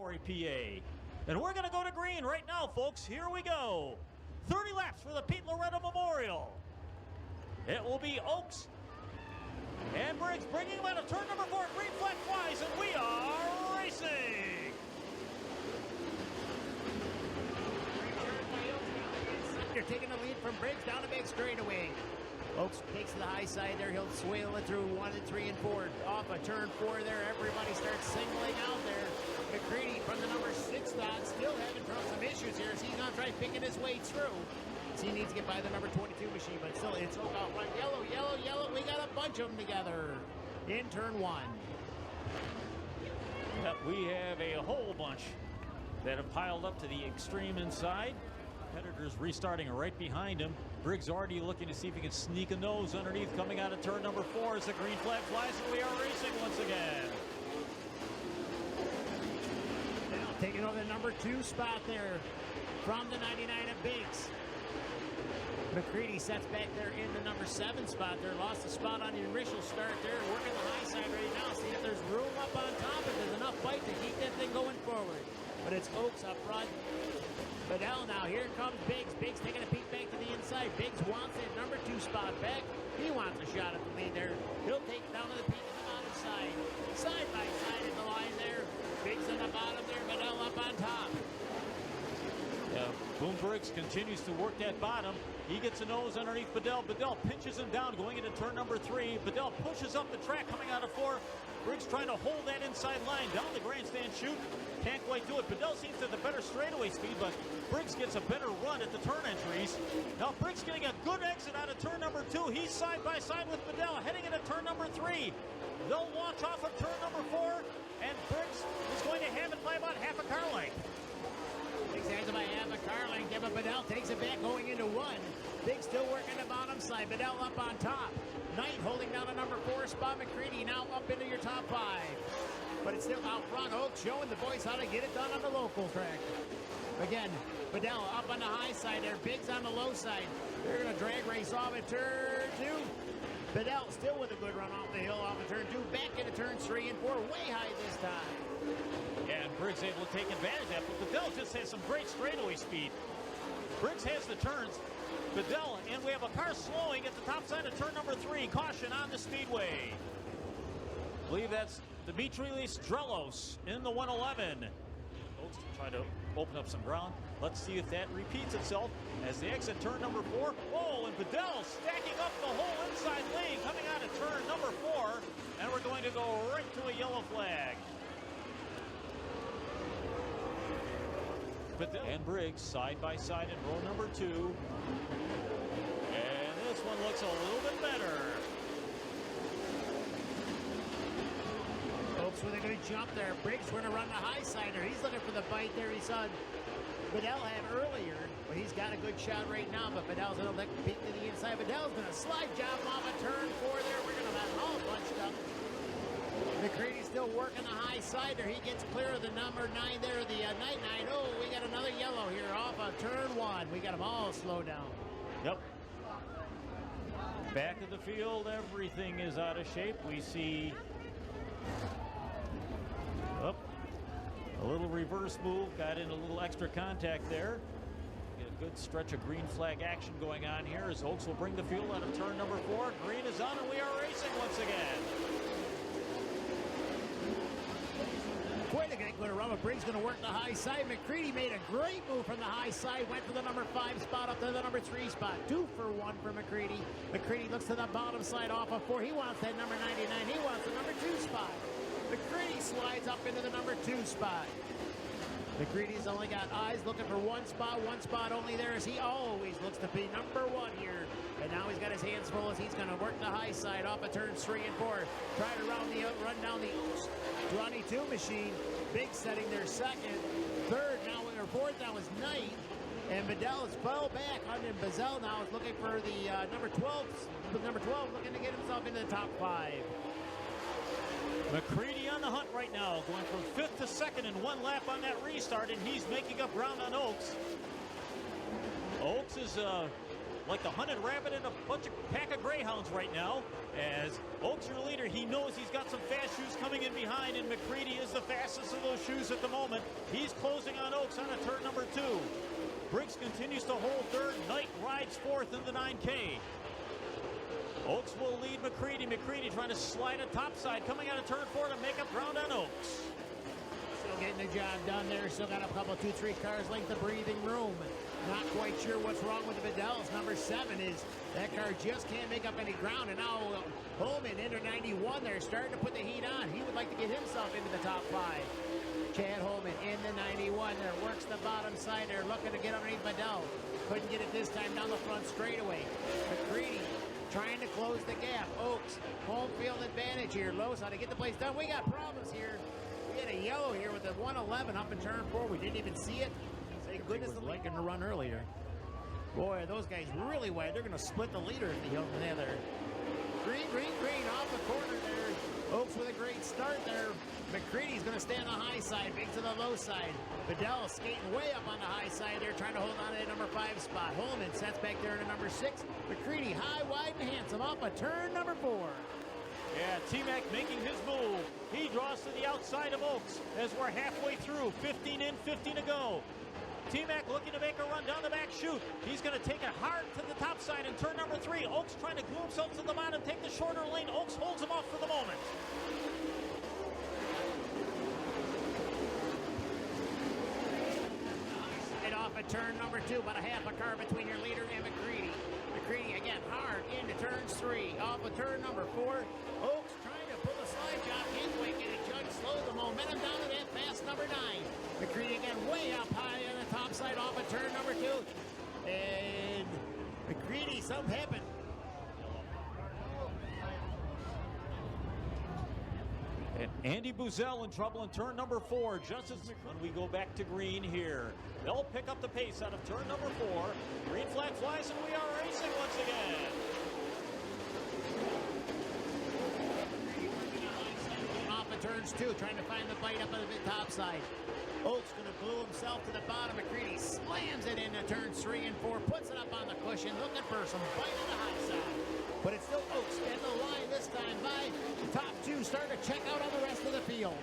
PA. And we're going to go to green right now, folks. Here we go. 30 laps for the Pete Loretta Memorial. It will be Oaks and Briggs bringing him out of turn number 4. Green flag flies, and we are racing. They're taking the lead from Briggs down the big straightaway. Oaks takes to the high side there. He'll swale it through 1 and 3 and 4. Off of turn 4 there. Everybody starts singling out there. McCready from the number 6 spot still having some issues here. So he's going to try picking his way through. So he needs to get by the number 22 machine, but still it's all about right. Yellow, yellow, yellow. We got a bunch of them together in turn 1. Yep, we have a whole bunch that have piled up to the extreme inside. Competitors restarting right behind him. Briggs already looking to see if he can sneak a nose underneath coming out of turn number 4 as the green flag flies, and we are racing once again. Now taking over the number 2 spot there from the 99 of Biggs. McCready sets back there in the number 7 spot there. Lost the spot on the initial start there. Working the high side right now. See if there's room up on top, if there's enough fight to keep that thing going forward. But it's Oaks up front. Bedell now, here comes Biggs. Biggs taking a peek back to the inside. Biggs wants that number 2 spot back. He wants a shot at the lead there. He'll take it down to the peak on the bottom side. Side by side in the line there. Biggs on the bottom there. Bedell up on top. Boom Briggs continues to work that bottom. He gets a nose underneath Bedell. Bedell pinches him down going into turn number 3. Bedell pushes up the track coming out of 4. Briggs trying to hold that inside line down the grandstand chute. Can't quite do it. Bedell seems to have the better straightaway speed, but Briggs gets a better run at the turn entries. Now Briggs getting a good exit out of turn number 2. He's side by side with Bedell heading into turn number 3. They'll launch off of turn number 4, and Briggs is going to have it by about half a car length. Biggs hands it by half a car length, but Bedell takes it back going into 1. Biggs still working the bottom side. Bedell up on top. Knight holding down a number 4 spot. McCready now up into your top 5. But it's still out front. Oaks showing the boys how to get it done on the local track. Again, Bedell up on the high side there. Biggs on the low side. They're going to drag race off at turn 2. Bedell still with a good run off the hill off of turn 2. Back into turns 3 and 4. Way high this time. Yeah, and Briggs able to take advantage of that, but Bedell just has some great straightaway speed. Briggs has the turns. Bedell, and we have a car slowing at the top side of turn number 3. Caution on the speedway. I believe that's Dimitri Strelos in the 111. Oaks to try to open up some ground. Let's see if that repeats itself as they exit turn number 4. Oh, and Bedell stacking up the whole inside lane coming out of turn number 4. And we're going to go right to a yellow flag. Bedell and Briggs side by side in row number 2. And this one looks a little bit better. Oaks with a good jump there. Briggs going to run the high side there. He's looking for the bite there. He saw Bedell have earlier, but he's got a good shot right now. But Bedell's going to let peek to the inside. Bedell's going to slide job off a turn 4 there. We're going to have it all bunched up. McCready's still working the high side there. He gets clear of the number 9 there, the night 9. Oh, we got another yellow here off of turn 1. We got them all slowed down. Yep. Back of the field, everything is out of shape. We see a little reverse move, got in a little extra contact there. Get a good stretch of green flag action going on here as Oaks will bring the field out of turn number 4. Green is on and we are racing once again. Quite a good run. Briggs going to work the high side. McCready made a great move from the high side. Went to the number 5 spot up to the number 3 spot. 2 for 1 for McCready. McCready looks to the bottom side off of 4. He wants that number 99. He wants the number 2 spot. McCready slides up into the number 2 spot. McCready's only got eyes looking for 1 spot only there as he always looks to be number 1 here. And now he's got his hands full as he's going to work the high side off of turns 3 and 4. Try to run down the 22 machine. Big setting there second. Third now, or fourth now is Knight. And Bedell is fell back. Hunter Bazell now is looking for the number 12. Number 12 looking to get himself into the top 5. McCready on the hunt right now, going from 5th to 2nd in 1 lap on that restart, and he's making up ground on Oaks. Oaks is like the hunted rabbit in a pack of greyhounds right now. As Oaks, your leader, he knows he's got some fast shoes coming in behind, and McCready is the fastest of those shoes at the moment. He's closing on Oaks on a turn number 2. Briggs continues to hold third. Knight rides fourth in the 9K. Oaks will lead McCready. McCready trying to slide a topside, coming out of turn 4 to make up ground on Oaks. Still getting the job done there. Still got a couple, 2-3 cars length of breathing room. Not quite sure what's wrong with the Vidells. Number 7 is that car just can't make up any ground. And now Holman into 91 there, starting to put the heat on. He would like to get himself into the top 5. Chad Holman in the 91 there, works the bottom side there, looking to get underneath Vidal. Couldn't get it this time down the front straightaway. McCready trying to close the gap. Oaks, home field advantage here. Knows how to get the place done. We got problems here. We had a yellow here with the 111 up in turn 4. We didn't even see it. Thank goodness the Lincoln to run earlier. Boy, those guys really wide. They're going to split the leader if they hold together. Green, green, green off the corner there. Oaks with a great start there. McCready's going to stay on the high side, big to the low side. Vidal skating way up on the high side there, trying to hold on to the number 5 spot. Holman sets back there in number 6. McCready high, wide, and handsome off of turn number 4. Yeah, T-Mac making his move. He draws to the outside of Oaks as we're halfway through. 15 in, 15 to go. T-Mac looking to make a run down the back chute. He's going to take it hard to the top side in turn number 3. Oaks trying to glue himself to the bottom, take the shorter lane. Oaks holds him off for the moment. And off at turn number 2, about a half a car between your leader and McCready. McCready again hard into turns 3. Off of turn number 4. Oaks trying to pull a slide job. Can't quite get it. Judge slow the momentum down to that fast number 9. McCready again way up high on the top side off of turn number 2. And McCready, something happened. And Andy Boozell in trouble in turn number 4. Just as when we go back to green here. They'll pick up the pace out of turn number 4. Green flag flies and we are racing once again. Off of turns 2, trying to find the bite up on the top side. Oaks going to glue himself to the bottom. McCready slams it into turns 3 and 4, puts it up on the cushion, looking for some bite on the high side. But it's still Oaks in the line this time by the top 2, starting to check out on the rest of the field.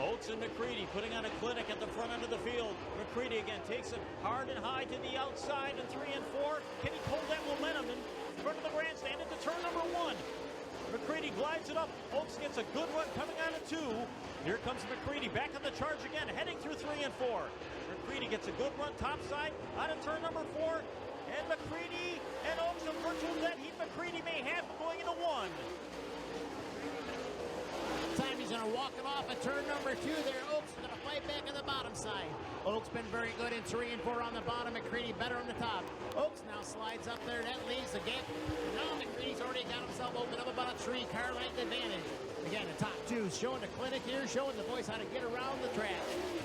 Oaks and McCready putting on a clinic at the front end of the field. McCready again takes it hard and high to the outside in 3 and 4. Can he hold that momentum in front of the grandstand into turn number 1? McCready glides it up. Oaks gets a good run coming out of 2. Here comes McCready back on the charge again, heading through 3 and 4. McCready gets a good run topside out of turn number 4. And McCready and Oaks, a virtual dead heat McCready may have going into 1. Time he's going to walk it off at turn number 2 there. Oaks is going to fight back on the bottom side. Oaks been very good in 3 and 4 on the bottom. McCready better on the top. Oaks now slides up there. That leaves the gap. Now McCready's already got himself opened up about a 3-car length advantage. Again, the top 2 showing the clinic here, showing the boys how to get around the track.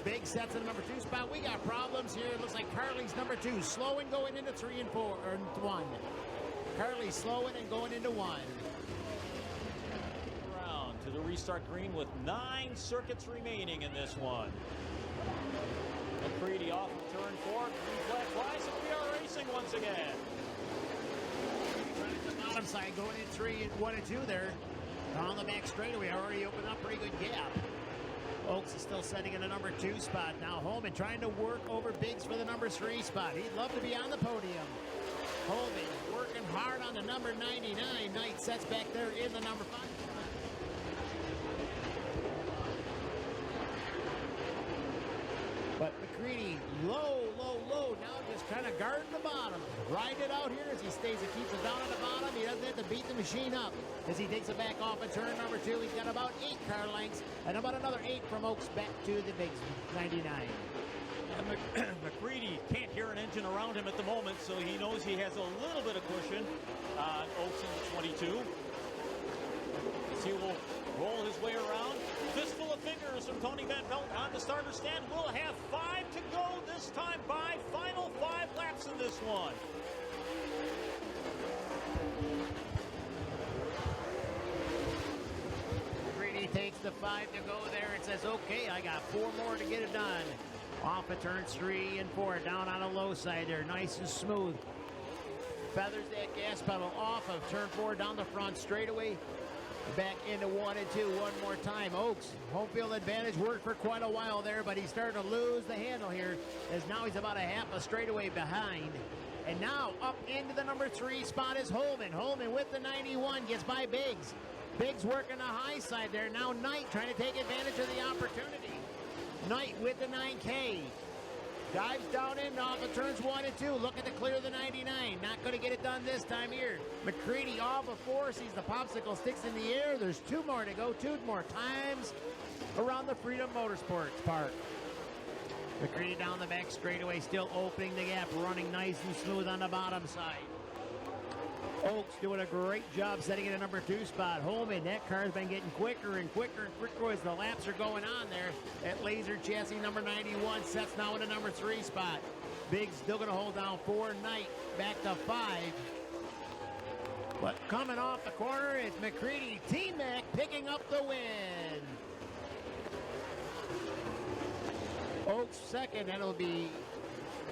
Big sets in the number 2 spot. We got problems here. It looks like Carly's number 2 slowing going into 3 and 4 or 1. Carly's slowing and going into 1. To the restart green with 9 circuits remaining in this one. McCready off of turn 4. Green flag flies and we are racing once again. The bottom side going in 3 and 1 and 2 there. On the back straightaway already opened up pretty good gap. Oaks is still setting in the number 2 spot. Now Holman trying to work over Biggs for the number 3 spot. He'd love to be on the podium. Holman working hard on the number 99. Knight sets back there in the number 5. But McCready low, low, low. Now just kind of guarding the bottom. Ride it out here as he stays and keeps it down at the bottom. He doesn't have to beat the machine up. As he takes it back off at turn number 2, he's got about 8 car lengths and about another 8 from Oaks back to the big 99. And McCready can't hear an engine around him at the moment, so he knows he has a little bit of cushion on Oaks in the 22. He will roll his way around. Fistful of fingers from Tony Van Pelt on the starter stand. We'll have 5 to go this time by final 5 laps in this one. McCready takes the 5 to go there and says, okay, I got 4 more to get it done. Off of turns 3 and 4, down on the low side there, nice and smooth. Feathers that gas pedal off of turn 4 down the front straightaway. Back into 1 and 2 one more time. Oaks, home field advantage worked for quite a while there, but he's starting to lose the handle here as now he's about a half a straightaway behind. And now up into the number 3 spot is Holman. Holman with the 91 gets by Biggs. Biggs working the high side there. Now Knight trying to take advantage of the opportunity. Knight with the 9K. Dives down in off of turns 1 and 2, looking to clear the 99. Not going to get it done this time here. McCready off of 4, sees the popsicle sticks in the air. There's 2 more to go, 2 more times around the Freedom Motorsports Park. McCready down the back straightaway, still opening the gap, running nice and smooth on the bottom side. Oaks doing a great job setting it at number 2 spot. Holman, that car's been getting quicker and quicker and quicker as the laps are going on there. At Laser Chassis number 91 sets now in the number 3 spot. Biggs still going to hold down 4. Knight back to 5. But coming off the corner, it's McCready. T-Mac picking up the win. Oaks second, and it'll be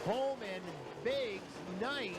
Holman, Biggs, Knight.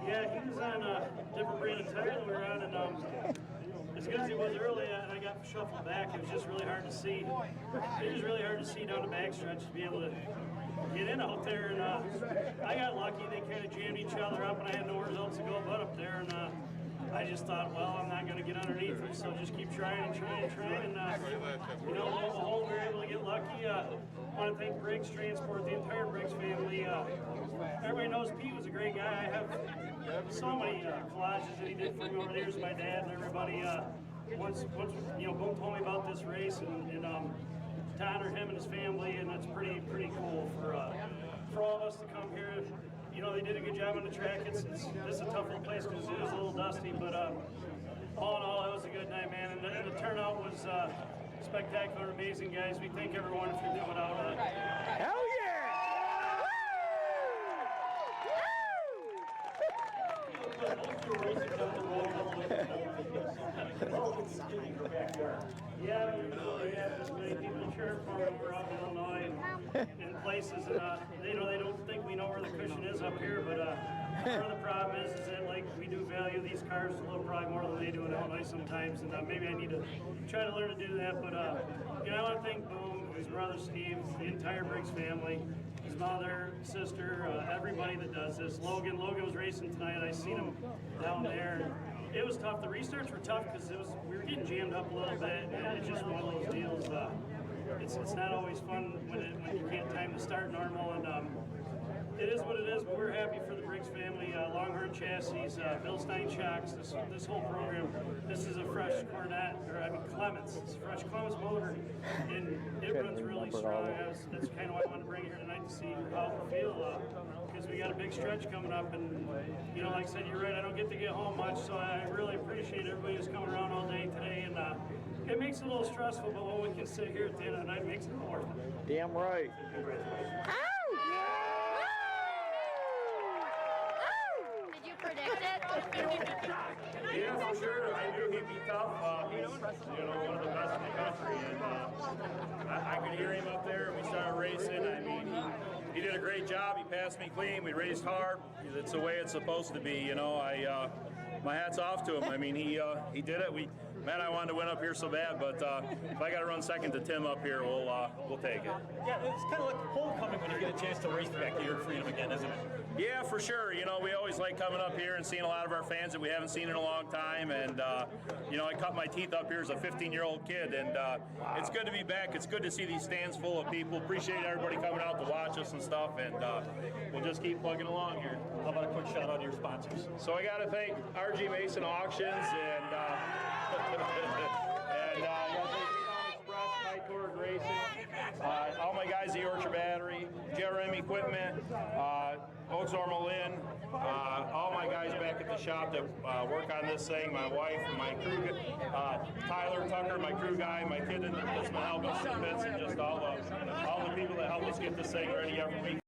Yeah, he was on a different brand of tire than we were on, and as good as he was early, and I got shuffled back, it was just really hard to see. It was really hard to see down the backstretch to be able to get in out there, and I got lucky. They kind of jammed each other up, and I had nowhere else to go but up there, and I just thought, well, I'm not going to get underneath him, so just keep trying and trying and trying, and you know, lo and behold, we were able to get lucky. I want to thank Briggs Transport, the entire Briggs family. Everybody knows Pete was a great guy. I have so many collages that he did for me over the years, my dad and everybody. Once you know, Boom told me about this race, and to honor him and his family, and it's pretty cool for all of us to come here. You know, they did a good job on the track. This is a tough little place because it is a little dusty, but all in all, it was a good night, man. And the turnout was spectacular, amazing, guys. We thank everyone for doing without it. Hell yeah! Yeah, we have as many people cheering for him. We're out in Illinois in places, and they don't think we know where the cushion is up here, but part of the problem is that like we do value these cars a little probably more than they do in Illinois sometimes, and maybe I need to try to learn to do that. But you know, I want to thank Boom, his brother Steve, the entire Briggs family, his mother, sister, everybody that does this. Logan was racing tonight. I seen him down there. It was tough. The restarts were tough because we were getting jammed up a little bit, and it's just one of those deals. It's not always fun when you can't time the start normal, and it is what it is. But we're happy for the Briggs family, Longhorn Chassis, Bill Stein Shocks. This whole program. This is a fresh Clements. It's a fresh Clements motor, and it runs really strong. That's kind of why I wanted to bring it here tonight to see how we feel. Because we got a big stretch coming up, and you know, like I said, you're right, I don't get to get home much, so I really appreciate everybody who's coming around all day today, and it makes it a little stressful, but when we can sit here at the end of the night, it makes it worth it. Damn right. Did you predict it? Yeah, for sure. I knew he'd be tough. He's, one of the best in the country, and I could hear him up there. We started racing. I mean, he did a great job. He passed me clean. We raced hard. It's the way it's supposed to be. My hat's off to him. I mean, he did it. Man, I wanted to win up here so bad, but if I got to run second to Tim up here, we'll take it. Yeah, it's kind of like homecoming when you get a chance to race back here at Freedom again, isn't it? Yeah, for sure. We always like coming up here and seeing a lot of our fans that we haven't seen in a long time. And, I cut my teeth up here as a 15-year-old kid. And it's good to be back. It's good to see these stands full of people. Appreciate everybody coming out to watch us and stuff. And we'll just keep plugging along here. How about a quick shout out to your sponsors? So I got to thank RG Mason Auctions and Racing, all my guys at Orchard Battery, JRM Equipment, Oaks Ormalin, all my guys back at the shop that work on this thing, my wife, my crew, Tyler Tucker, my crew guy, my kid that's been helping us in bits, and just all the people that help us get this thing ready every week.